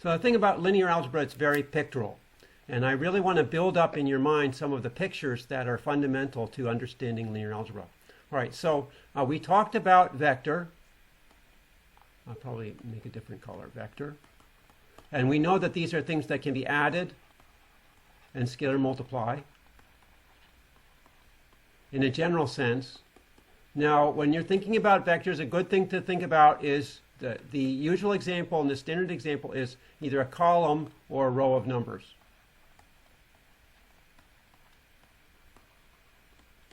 So the thing about linear algebra, it's very pictorial. And I really want to build up in your mind some of the pictures that are fundamental to understanding linear algebra. All right, so we talked about vector. I'll probably make a different color, vector. And we know that these are things that can be added and scalar multiply in a general sense. Now, when you're thinking about vectors, a good thing to think about is the usual example and the standard example is either a column or a row of numbers.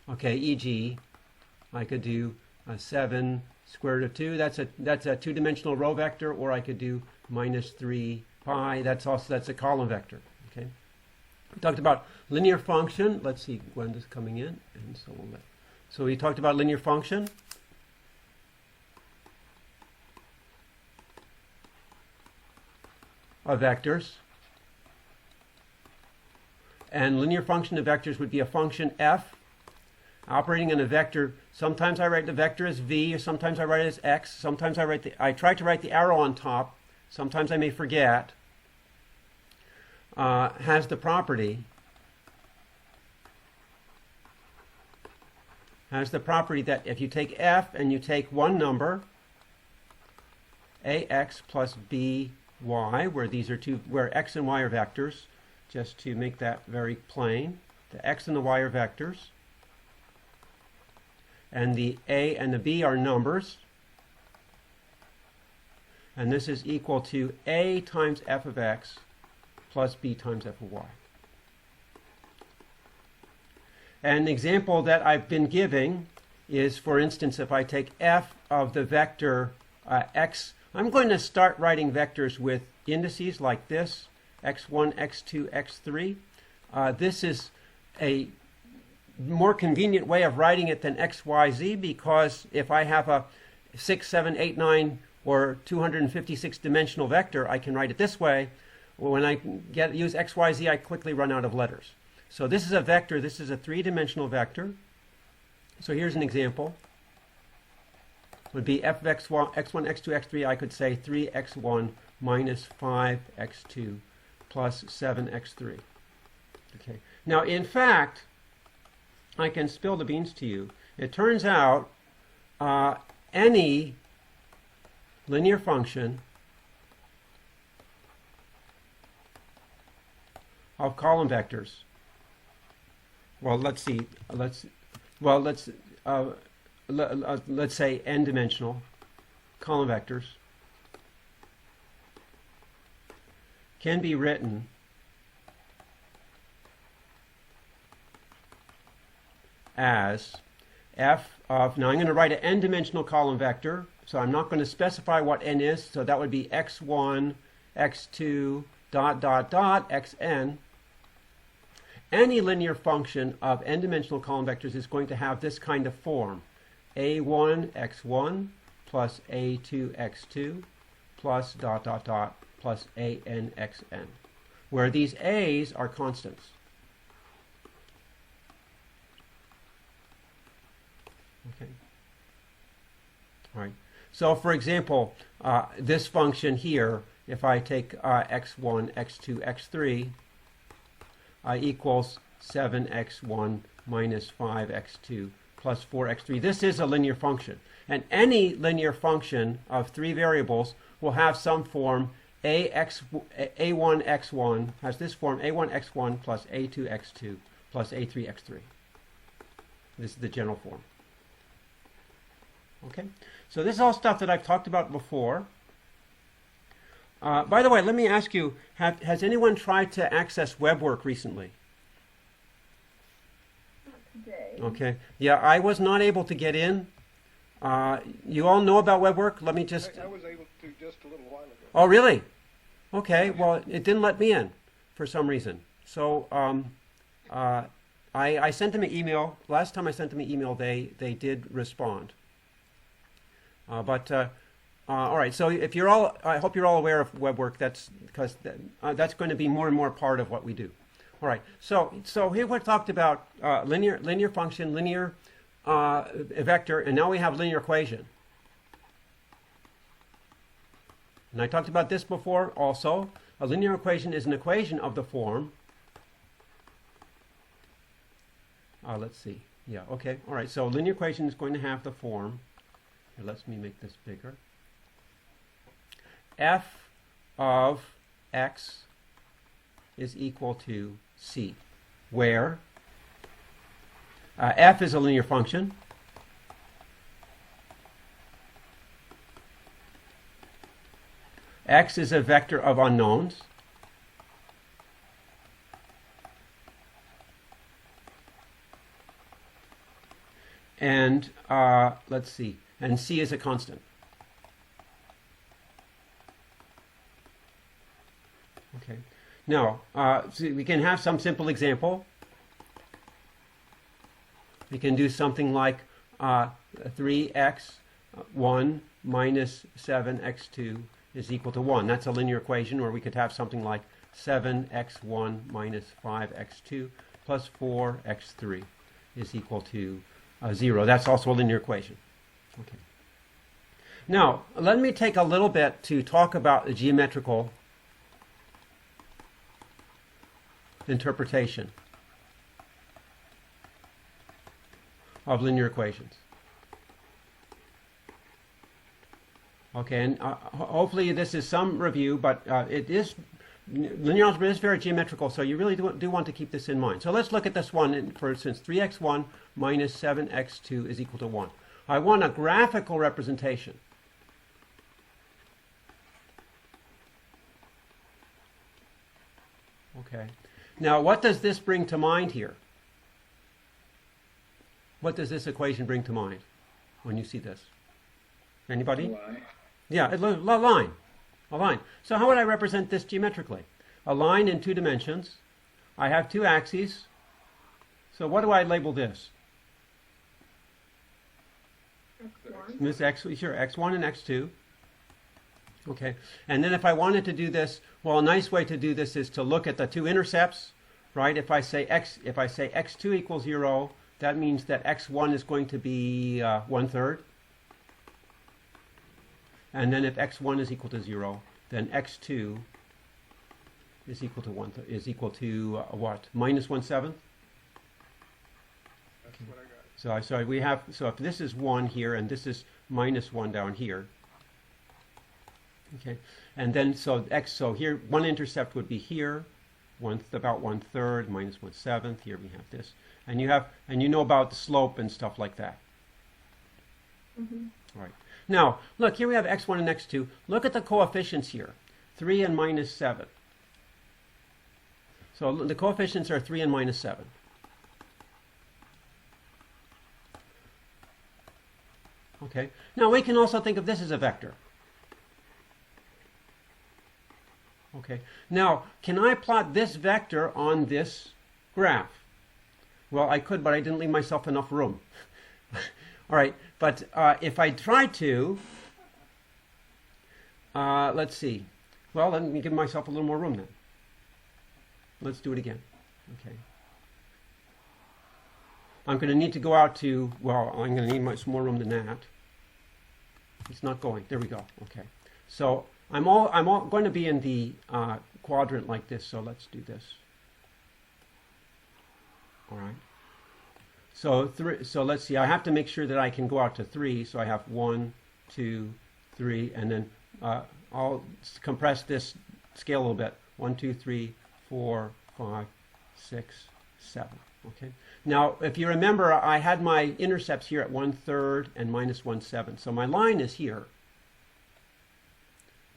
Okay, e.g., I could do 7 square root of 2. That's a two-dimensional row vector, or I could do minus 3 pi. That's a column vector. Okay. We talked about linear function. Let's see, Gwenda's coming in, and so we talked about linear function. Of vectors. And linear function of vectors would be a function f operating on a vector. Sometimes I write the vector as v, or sometimes I write it as x. Sometimes I try to write the arrow on top. Sometimes I may forget. Has the property that if you take f and you take one number, ax plus by, where x and y are vectors, just to make that very plain, the x and the y are vectors, and the a and the b are numbers, and this is equal to a times f of x plus b times f of y. An example that I've been giving is, for instance, if I take f of the vector x, I'm going to start writing vectors with indices like this, x1, x2, x3. This is a more convenient way of writing it than x, y, z, because if I have a 6, 7, 8, 9, or 256 dimensional vector, I can write it this way. When I use x, y, z, I quickly run out of letters. So this is a vector. This is a three-dimensional vector. So here's an example. Would be f of x1, x2, x3. I could say 3x1 minus 5x2 plus 7x3. Okay. Now, in fact, I can spill the beans to you. It turns out any linear function of column vectors. Well, let's see. Let's say n-dimensional column vectors can be written as f of, now I'm going to write an n-dimensional column vector, so I'm not going to specify what n is, so that would be x1, x2, dot, dot, dot, xn. Any linear function of n-dimensional column vectors is going to have this kind of form. a1 x1 plus a2 x2 plus dot, dot, dot plus an xn, where these a's are constants. Okay. All right. So, for example, this function here, if I take x1, x2, x3, equals 7x1 minus 5x2 plus 4x3. This is a linear function. And any linear function of three variables will have some form. a1x1 has this form, a1x1 plus a2x2 plus a3x3. This is the general form. Okay, so this is all stuff that I've talked about before. By the way, let me ask you, has anyone tried to access WebWork recently? Not today. Okay, yeah, I was not able to get in. You all know about WebWork? Let me just... I was able to just a little while ago. Oh, really? Okay, well, it didn't let me in for some reason. So I sent them an email. Last time I sent them an email, they did respond. All right. So if you're all, I hope you're all aware of WebWork. That's because that's going to be more and more part of what we do. All right. So here we talked about linear function, linear vector, and now we have linear equation. And I talked about this before also. A linear equation is an equation of the form. Let's see. Yeah, okay. All right, so a linear equation is going to have the form. Here, let me make this bigger. F of x is equal to c, where f is a linear function. X is a vector of unknowns. And let's see, and c is a constant. Okay. Now, so we can have some simple example. We can do something like 3x1 minus 7x2 is equal to 1. That's a linear equation. Or we could have something like 7x1 minus 5x2 plus 4x3 is equal to 0. That's also a linear equation. Okay. Now, let me take a little bit to talk about the geometrical interpretation of linear equations. Okay, and hopefully this is some review, but linear algebra is very geometrical, so you really do want to keep this in mind. So let's look at this one. For instance, 3x1 minus 7x2 is equal to 1. I want a graphical representation. Okay. Now, what does this bring to mind here? What does this equation bring to mind when you see this? Anybody? Line. Yeah, a line. A line. So how would I represent this geometrically? A line in 2 dimensions. I have 2 axes. So what do I label this? X1. This x1 and x2. Okay, and then if I wanted to do this, well, a nice way to do this is to look at the 2 intercepts, right? If I say x2 equals 0, that means that x1 is going to be 1/3. And then if x1 is equal to 0, then x2 is equal to what? Minus 1/7. That's what I got. So if this is 1 here and this is minus 1 down here. Okay, and then so here one intercept would be here, about 1/3 minus 1/7. Here we have this, and you know about the slope and stuff like that. Mm-hmm. All right. Now look, here we have x1 and x2. Look at the coefficients here, 3 and minus 7. So the coefficients are 3 and minus 7. Okay. Now we can also think of this as a vector. Okay. Now, can I plot this vector on this graph? Well, I could, but I didn't leave myself enough room. All right, but if I try to, let's see. Well, let me give myself a little more room then. Let's do it again. Okay. I'm going to need to go out to, well, I'm going to need some more room than that. It's not going. There we go. Okay. So I'm going to be in the quadrant like this, so let's do this. All right. So let's see. I have to make sure that I can go out to 3. So I have 1, 2, 3, and then I'll compress this scale a little bit. 1, 2, 3, 4, 5, 6, 7. Okay. Now, if you remember, I had my intercepts here at 1/3 and minus 1/7. So my line is here.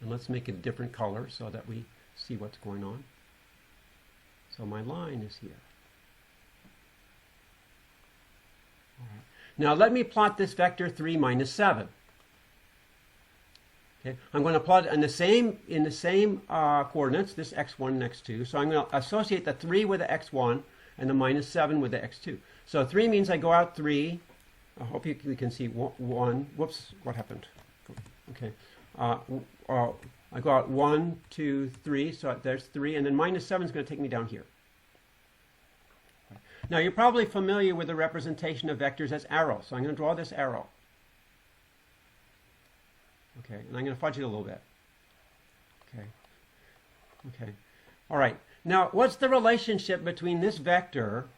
And let's make it a different color so that we see what's going on. So my line is here. All right. Now let me plot this vector 3 minus 7. Okay. I'm going to plot in the same coordinates, this x1 and x2. So I'm going to associate the 3 with the x1 and the minus 7 with the x2. So 3 means I go out 3. I hope you can see 1. Whoops, what happened? Okay. I go out 1, 2, 3, so there's 3, and then minus 7 is going to take me down here. Now you're probably familiar with the representation of vectors as arrows, so I'm going to draw this arrow. Okay, and I'm going to fudge it a little bit. Okay. Okay. All right. Now, what's the relationship between this vector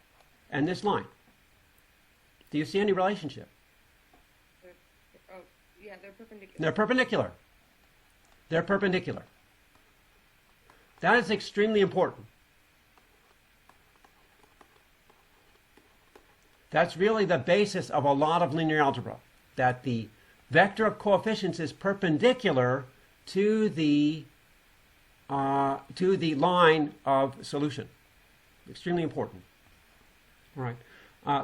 and this line? Do you see any relationship? Oh, yeah, they're perpendicular. They're perpendicular. They're perpendicular. That is extremely important. That's really the basis of a lot of linear algebra, that the vector of coefficients is perpendicular to the line of solution. Extremely important. All right.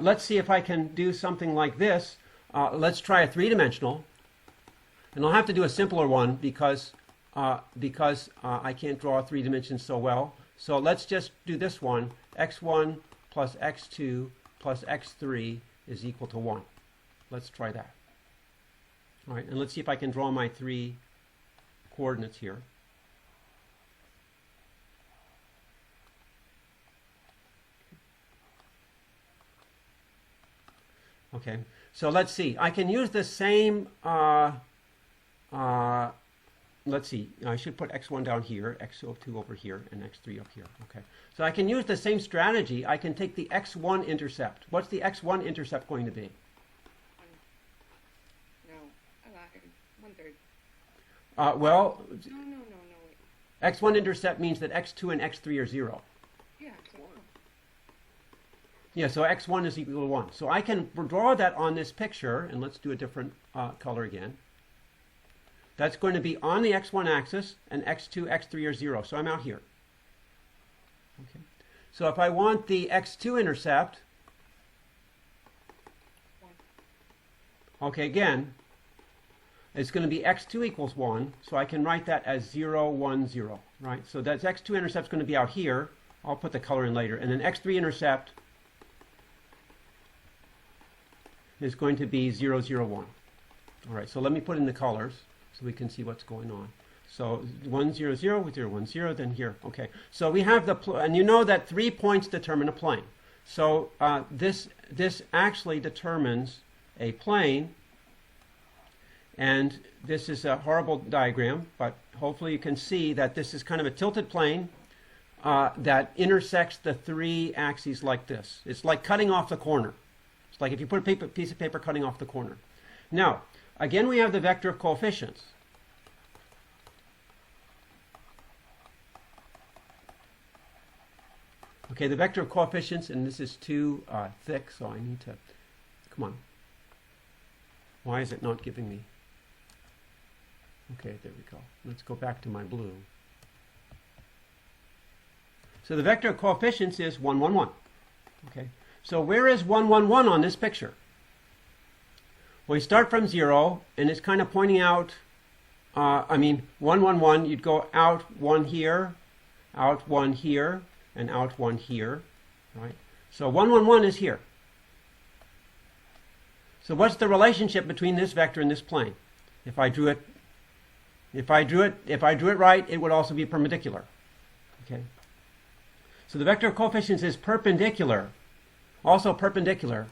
Let's see if I can do something like this. Let's try a three-dimensional. And I'll have to do a simpler one because I can't draw three dimensions so well. So let's just do this one. x1 plus x2 plus x3 is equal to 1. Let's try that. All right, and let's see if I can draw my three coordinates here. Okay, so let's see. I can use the same, let's see, I should put x1 down here, x2 over here, and x3 up here. Okay, so I can use the same strategy. I can take the x1 intercept. What's the x1 intercept going to be? No, 1/3. Well, No, wait. x1 intercept means that x2 and x3 are 0. Yeah, so, Yeah, so x1 is equal to 1. So I can draw that on this picture, and let's do a different color again. That's going to be on the x1 axis, and x2, x3 are 0. So I'm out here. Okay. So if I want the x2 intercept, 1. okay, again, it's going to be x2 equals 1. So I can write that as 0, 1, 0. Right? So that's x2 intercept is going to be out here. I'll put the color in later. And then x3 intercept is going to be 0, 0, 1. All right, so let me put in the colors so we can see what's going on. So 1, 0, 0, 0, 1, 0, then here. Okay, so we have and you know that 3 points determine a plane. So this actually determines a plane, and this is a horrible diagram, but hopefully you can see that this is kind of a tilted plane that intersects the three axes like this. It's like cutting off the corner. It's like if you put a piece of paper cutting off the corner. Now, again, we have the vector of coefficients. Okay, the vector of coefficients, and this is too thick, so I need to, come on. Why is it not giving me? Okay, there we go. Let's go back to my blue. So the vector of coefficients is 1, 1, 1. Okay. So where is 1, 1, 1 on this picture? Well, you start from 0, and it's kind of pointing out, 1, 1, 1, you'd go out 1 here, out 1 here, and out 1 here, right? So 1, 1, 1 is here. So what's the relationship between this vector and this plane? If I drew it right, it would also be perpendicular. Okay. So the vector of coefficients is perpendicular. Also perpendicular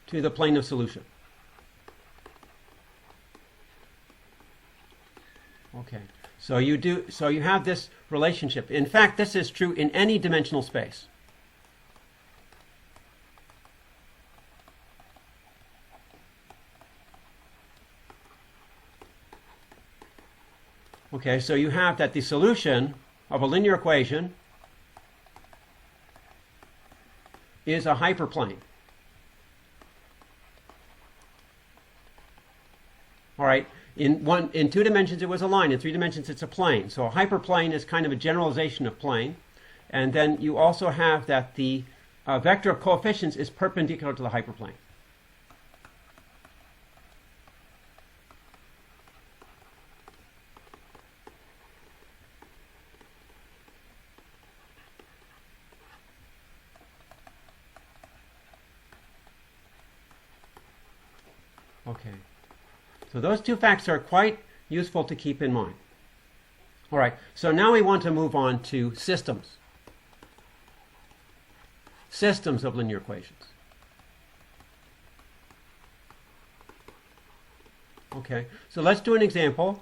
to the plane of solution. Okay, so you have this relationship. In fact, this is true in any dimensional space. Okay, so you have that the solution of a linear equation is a hyperplane. All right, in 2 dimensions it was a line, in 3 dimensions it's a plane. So a hyperplane is kind of a generalization of plane. And then you also have that the vector of coefficients is perpendicular to the hyperplane. Okay, so those two facts are quite useful to keep in mind. All right, so now we want to move on to systems. Systems of linear equations. Okay, so let's do an example.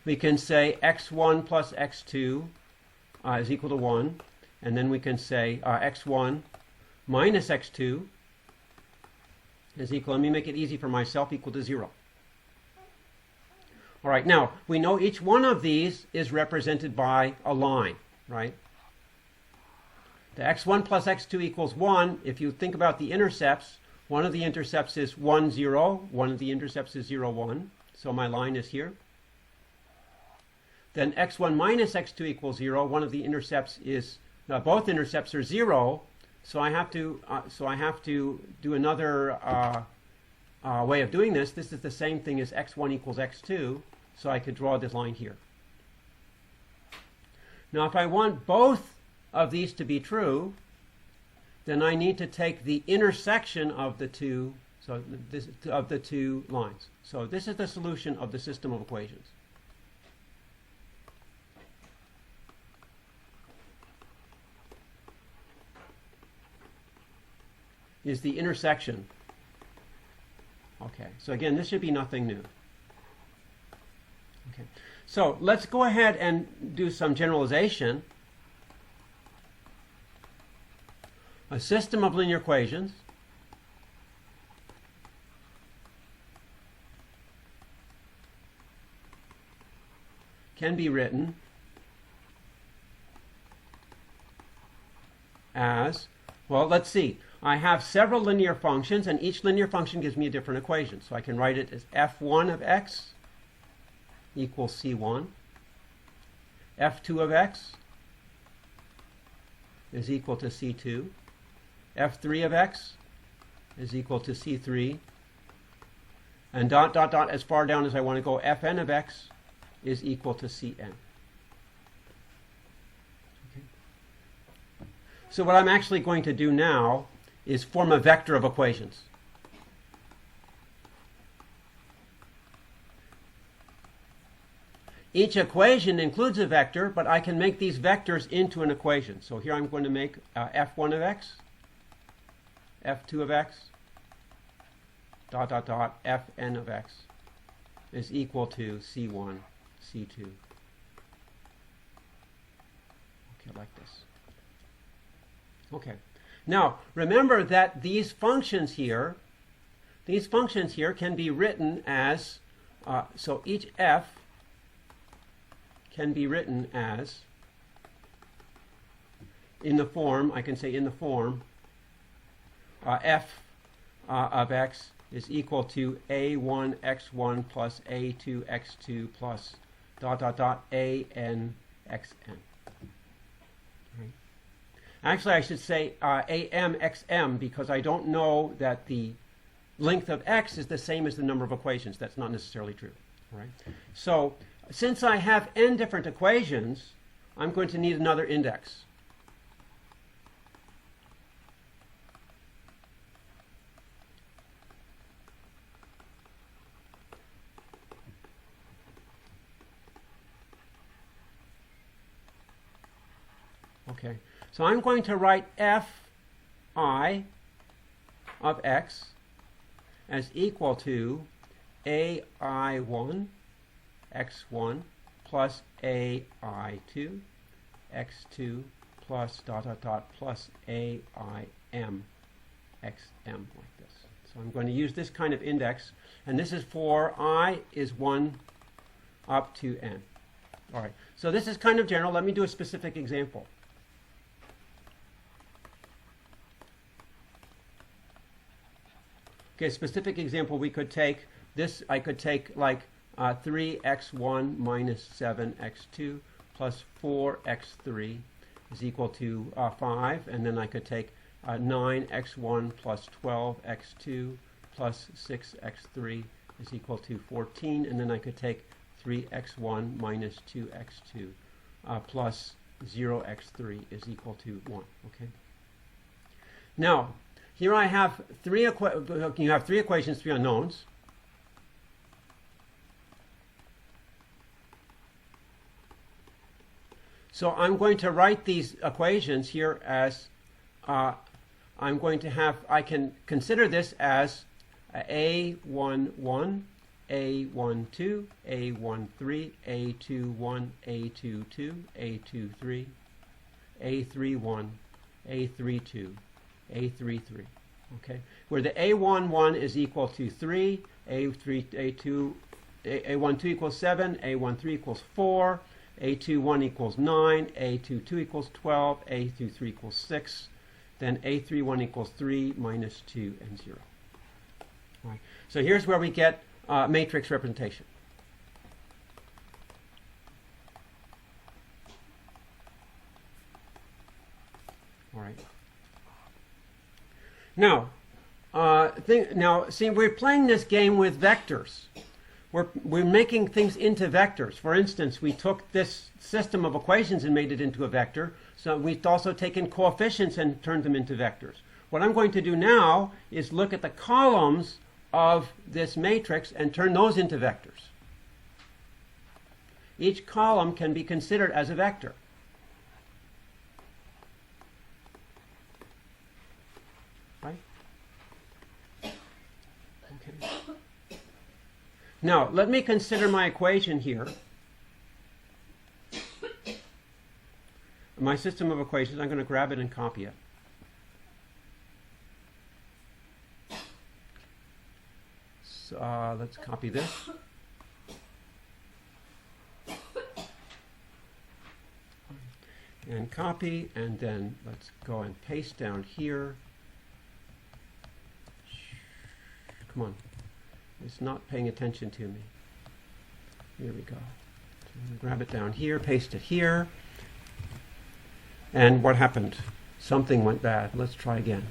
We can say x1 plus x2 is equal to 1. And then we can say x1 minus x2 is equal, let me make it easy for myself, equal to 0. All right, now, we know each one of these is represented by a line, right? The x1 plus x2 equals 1. If you think about the intercepts, one of the intercepts is 1, 0. One of the intercepts is 0, 1. So my line is here. Then x1 minus x2 equals 0. One of the intercepts is, both intercepts are 0. So I have to do another way of doing this. This is the same thing as x1 equals x2. So I could draw this line here. Now, if I want both of these to be true, then I need to take the intersection of the two, of the two lines. So this is the solution of the system of equations. Is the intersection. Okay, so again, this should be nothing new. Okay, so let's go ahead and do some generalization. A system of linear equations can be written as, well, let's see. I have several linear functions, and each linear function gives me a different equation. So I can write it as f1 of x equals c1. f2 of x is equal to c2. f3 of x is equal to c3. And dot, dot, dot, as far down as I want to go, fn of x is equal to cn. Okay. So what I'm actually going to do now is form a vector of equations. Each equation includes a vector, but I can make these vectors into an equation. So here I'm going to make f1 of x, f2 of x, dot, dot, dot, fn of x is equal to c1, c2. Okay, like this. Okay. Now, remember that these functions here can be written as, so each f can be written as, in the form, I can say in the form, f of x is equal to a1 x1 plus a2 x2 plus dot, dot, dot, an xn. Right. Actually, I should say am xm because I don't know that the length of x is the same as the number of equations. That's not necessarily true. Right? So since I have n different equations, I'm going to need another index. Okay, so I'm going to write fi of x as equal to ai1 x1 plus ai2 x2 plus dot, dot, dot, plus aim xm like this. So I'm going to use this kind of index, and this is for I is 1 up to n. All right, so this is kind of general. Let me do a specific example. Okay, specific example, we could take this, I could take like 3x1 minus 7x2 plus 4x3 is equal to 5, and then I could take 9x1 plus 12x2 plus 6x3 is equal to 14, and then I could take 3x1 minus 2x2 plus 0x3 is equal to 1. Okay. Now, here I have three equations, 3 unknowns. So I'm going to write these equations here as I can consider this as A11, A12, A13, A21, A22, A23, A31, A32, A33. Okay, where the A11 is equal to 3, A12 equals 7, A13 equals 4, A21 equals 9, A22 equals 12, A23 equals 6, then A31 equals 3 minus 2 and 0. All right. So here's where we get matrix representation. All right. Now, see, we're playing this game with vectors. We're making things into vectors. For instance, we took this system of equations and made it into a vector. So we've also taken coefficients and turned them into vectors. What I'm going to do now is look at the columns of this matrix and turn those into vectors. Each column can be considered as a vector. Right? Okay. Now, let me consider my equation here. My system of equations, I'm going to grab it and copy it. So, let's copy this. And copy, and then let's go and paste down here. Come on. It's not paying attention to me. Here we go. So I'm going to grab it down here, paste it here. And what happened? Something went bad. Let's try again.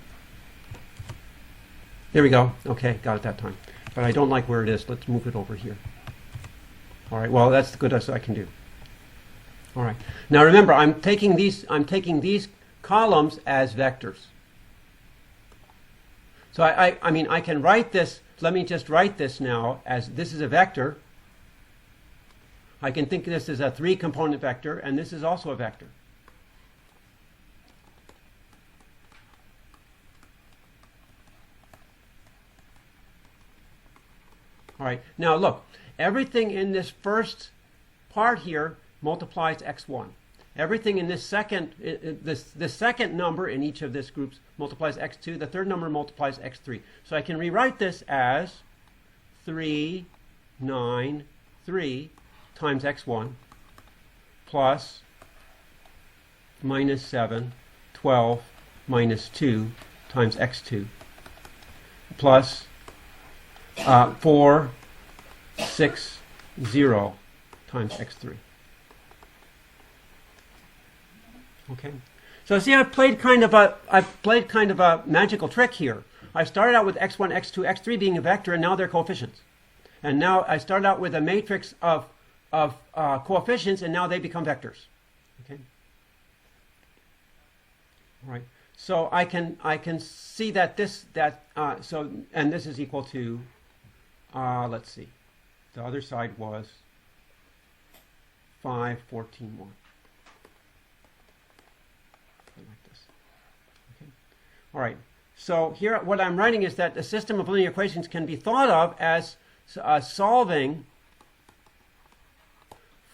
There we go. Okay, got it that time. But I don't like where it is. Let's move it over here. All right, well, that's the good as I can do. All right. Now remember, I'm taking these columns as vectors. So I mean, I can write this. Let me just write this now as this is a vector. I can think of this as a 3-component vector, and this is also a vector. All right. Now look, everything in this first part here multiplies x1. Everything in this second, the second number in each of this groups multiplies x2. The third number multiplies x3. So I can rewrite this as 3, 9, 3 times x1 plus minus 7, 12 minus 2 times x2 plus 4, 6, 0 times x3. Okay, so see, I've played kind of a magical trick here. I started out with x1, x2, x3 being a vector, and now they're coefficients. And now I started out with a matrix of coefficients, and now they become vectors. Okay. All right. So I can see that this is equal to let's see, the other side was 5, 14, 1. Like this. Okay. All right. So here, what I'm writing is that the system of linear equations can be thought of as solving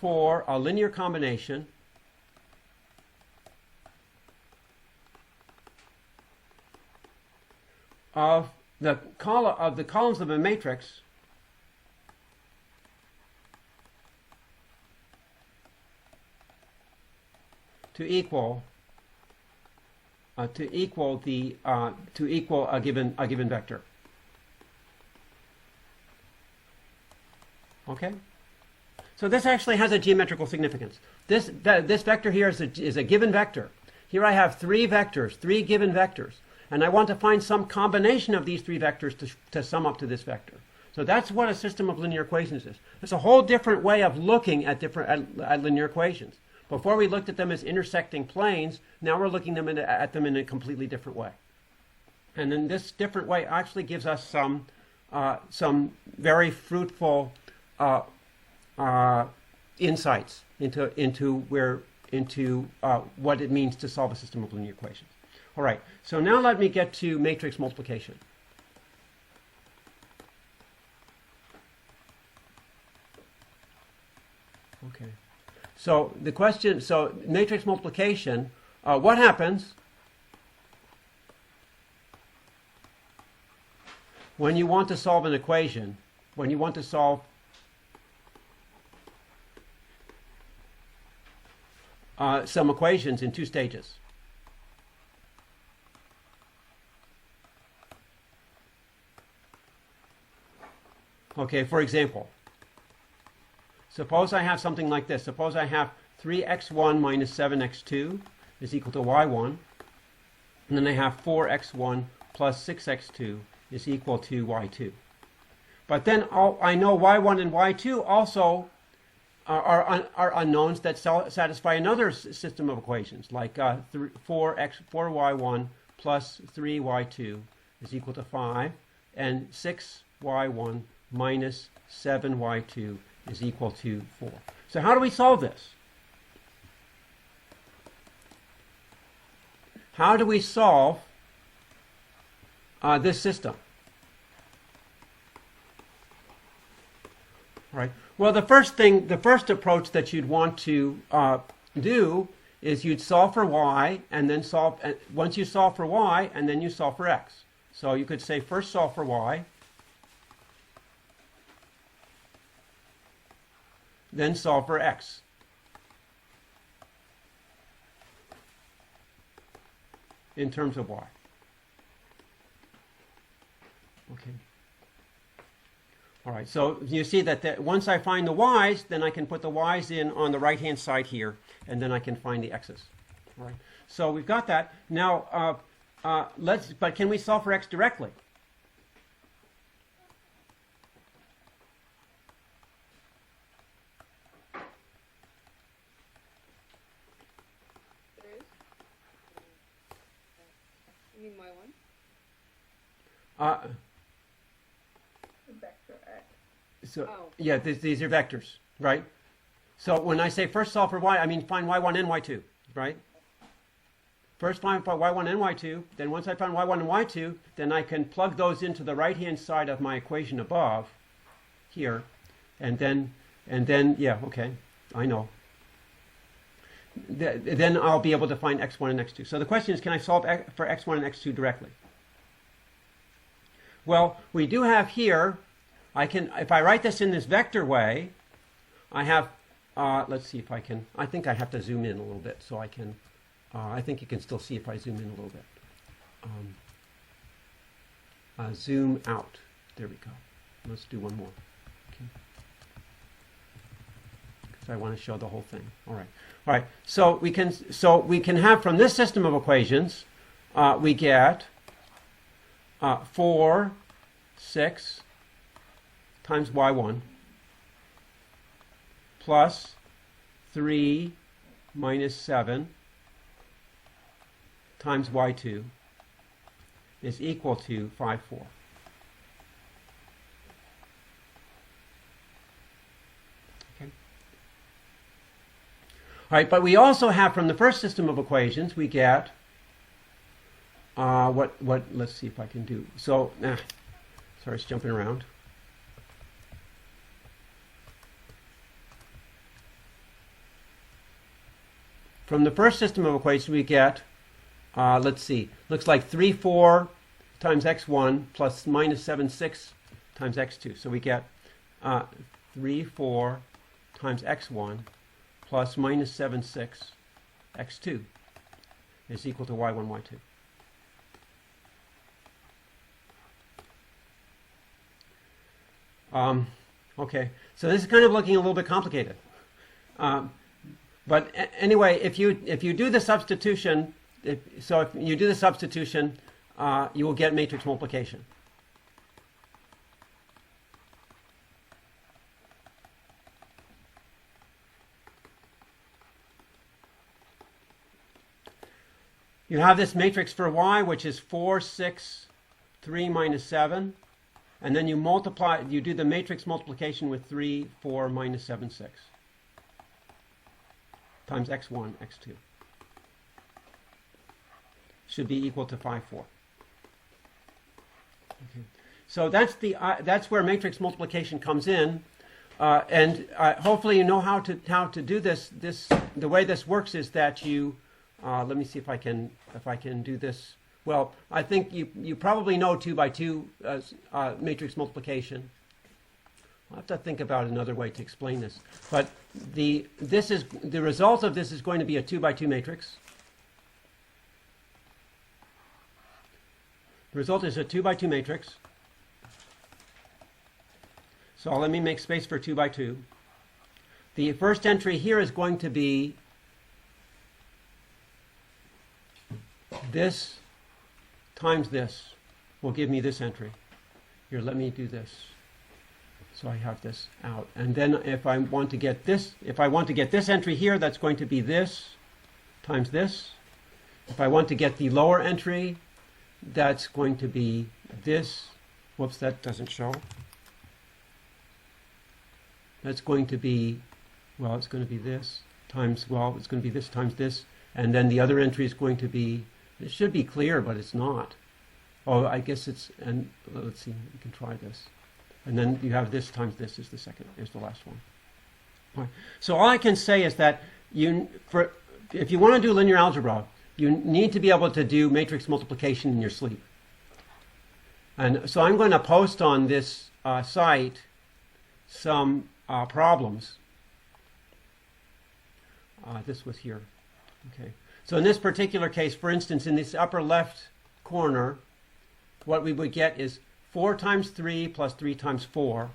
for a linear combination of the columns of a matrix to equal a given vector. Okay. So this actually has a geometrical significance. This vector here is a given vector. Here I have 3 vectors, 3 given vectors, and I want to find some combination of these 3 vectors to sum up to this vector. So that's what a system of linear equations is. It's a whole different way of looking at linear equations. Before we looked at them as intersecting planes, now we're looking at them in a completely different way. And then this different way actually gives us some very fruitful insights into what it means to solve a system of linear equations. All right, so now let me get to matrix multiplication. Okay. So the question, so matrix multiplication, what happens when you want to solve an equation, when you want to solve some equations in two stages? Okay, for example, suppose I have something like this. Suppose I have 3x1 minus 7x2 is equal to y1. And then I have 4x1 plus 6x2 is equal to y2. But then I know y1 and y2 also are unknowns that satisfy another system of equations, like 4y1 plus 3y2 is equal to 5, and 6y1 minus 7y2 is equal to 4. So how do we solve this? How do we solve this system? All right. Well, the first approach that you'd want to do is you'd solve for y, and then once you solve for y, and then you solve for x. So you could say first solve for y, then solve for x. In terms of y. Okay. All right, so you see that once I find the y's, then I can put the y's in on the right-hand side here, and then I can find the x's. All right, so we've got that. Now, but can we solve for x directly? There is? You mean y1? Vector X. So Oh. yeah, these are vectors, right? So when I say first solve for y, I mean find y1 and y2, right? First find y1 and y2, then once I find y1 and y2, then I can plug those into the right-hand side of my equation above, here, and then yeah, okay, I know. Then I'll be able to find x1 and x2. So the question is, can I solve for x1 and x2 directly? Well, we do have here, if I write this in this vector way, I have, let's see if I can, I think I have to zoom in a little bit so I can, I think you can still see if I zoom in a little bit. Zoom out. There we go. Let's do one more. Okay. Because I want to show the whole thing. All right. All right. So we can have from this system of equations, we get 4, 6 times y1 plus 3 minus 7 times y2 is equal to 5, 4. Okay. All right, but we also have from the first system of equations, we get let's see if I can do. So, sorry, it's jumping around. From the first system of equations, we get, let's see, looks like 3, 4 times x1 plus minus 7, 6 times x2. So we get 3, 4 times x1 plus minus 7, 6 x2 is equal to y1, y2. Okay, so this is kind of looking a little bit complicated. But anyway, if you do the substitution, if you do the substitution, you will get matrix multiplication. You have this matrix for y, which is 4, 6, 3 minus 7. And then you do the matrix multiplication with 3, 4, minus 7, 6 times x1, x2. Should be equal to 5, 4. Okay. So that's where matrix multiplication comes in. hopefully you know how to do this. The way this works is that you let me see if I can do this. Well, I think you probably know 2 by 2 matrix multiplication. I'll have to think about another way to explain this. But the result of this is going to be a 2 by 2 matrix. The result is a 2 by 2 matrix. So let me make space for 2 by 2. The first entry here is going to be this times this will give me this entry. Here, let me do this. So I have this out. And then if I want to get this entry here, that's going to be this times this. If I want to get the lower entry, that's going to be this. Whoops, that doesn't show. That's going to be, well, it's going to be this times, well, it's going to be this times this. And then the other entry is going to be, it should be clear, but it's not. Oh, I guess it's, and let's see, we can try this. And then you have this times this is the last one. All right. So all I can say is that if you want to do linear algebra, you need to be able to do matrix multiplication in your sleep. And so I'm going to post on this site some problems. This was here. Okay. So in this particular case, for instance, in this upper left corner, what we would get is 4 times 3 plus 3 times 4.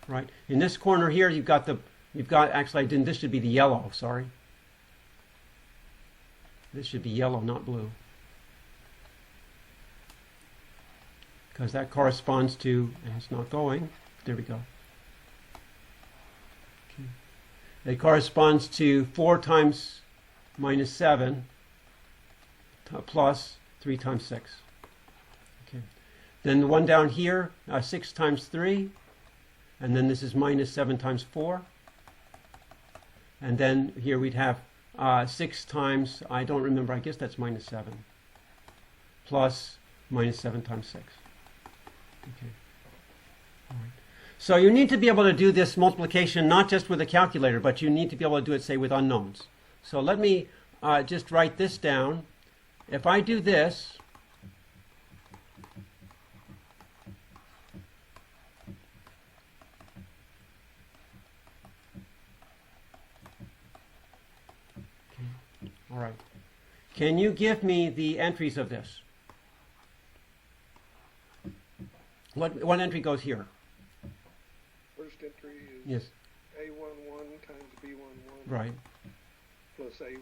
Right. In this corner here, actually I didn't, this should be the yellow, sorry. This should be yellow, not blue. Because that corresponds to, and it's not going, there we go. Okay. It corresponds to 4 times minus 7 plus 3 times 6. Okay. Then the one down here, 6 times 3, and then this is minus 7 times 4. And then here we'd have 6 times, I don't remember, I guess that's minus 7, plus minus 7 times 6. Okay. All right. So you need to be able to do this multiplication not just with a calculator, but you need to be able to do it, say, with unknowns. So let me just write this down. If I do this, okay. All right. Can you give me the entries of this? What entry goes here? First entry is Yes. A11 times B11 Right. plus A12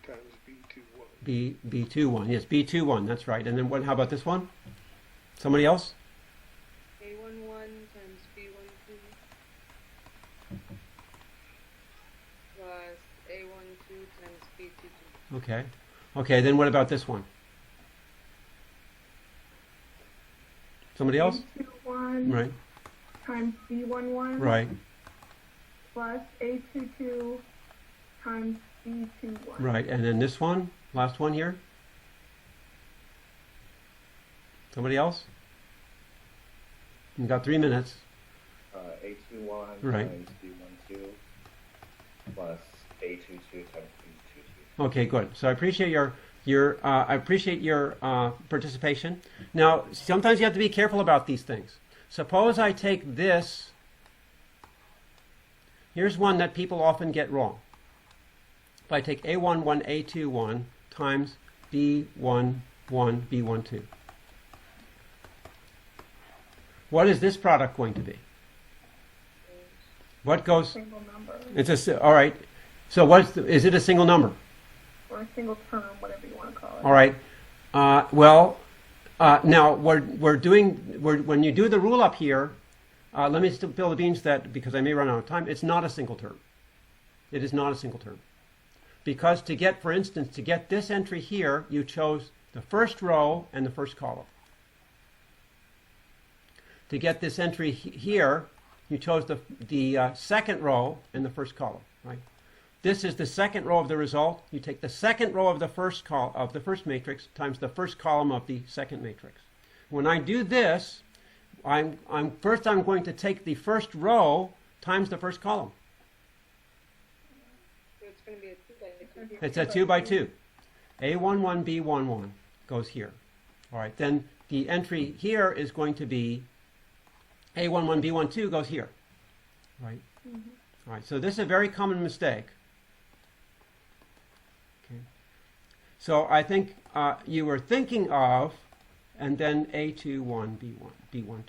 times B21. B21. Yes, B21. That's right. And then what? How about this one? Somebody else? A11 times B12 plus A12 times B22. Okay. Okay. Then what about this one? Somebody else? A21 Right. times B11 Right. plus A22 times B21. Right. And then this one, last one here. Somebody else? You've got 3 minutes. A21 Right. times B12 plus A22 times B22. Okay, good. So I appreciate your participation. Now, sometimes you have to be careful about these things. Suppose I take this. Here's one that people often get wrong. If I take A11, A21 times B11, B12. What is this product going to be? What goes? Single number All right. So is it a single number? or a single term, whatever you want to call it. All right. Now when you do the rule up here, let me spill the beans that because I may run out of time. It's not a single term. It is not a single term because for instance, to get this entry here, you chose the first row and the first column. To get this entry here, you chose the second row and the first column. Right. This is the second row of the result. You take the second row of the first matrix times the first column of the second matrix. When I do this, First I'm going to take the first row times the first column. So it's going to be a 2 by 2. It's a 2 by 2. A11, B11 goes here. All right, then the entry here is going to be A11, B12 goes here. Right? All right, so this is a very common mistake. Okay. So I think you were thinking of, and then A21, B12.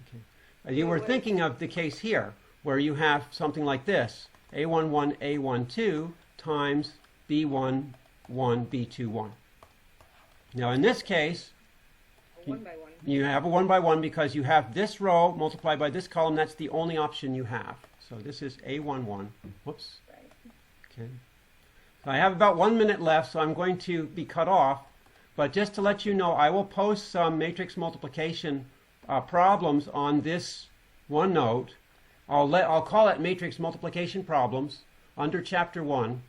Okay. You were thinking of the case here, where you have something like this, A11, A12 times B11, B21. Now in this case, A 1 by 1. you have a 1 by 1 because you have this row multiplied by this column. That's the only option you have. So this is A11. Whoops. Okay. So I have about 1 minute left, so I'm going to be cut off. But just to let you know, I will post some matrix multiplication problems on this OneNote. I'll call it matrix multiplication problems under Chapter 1.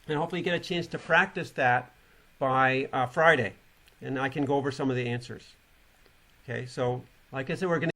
And hopefully you get a chance to practice that by Friday. And I can go over some of the answers. Okay, so like I said, we're going to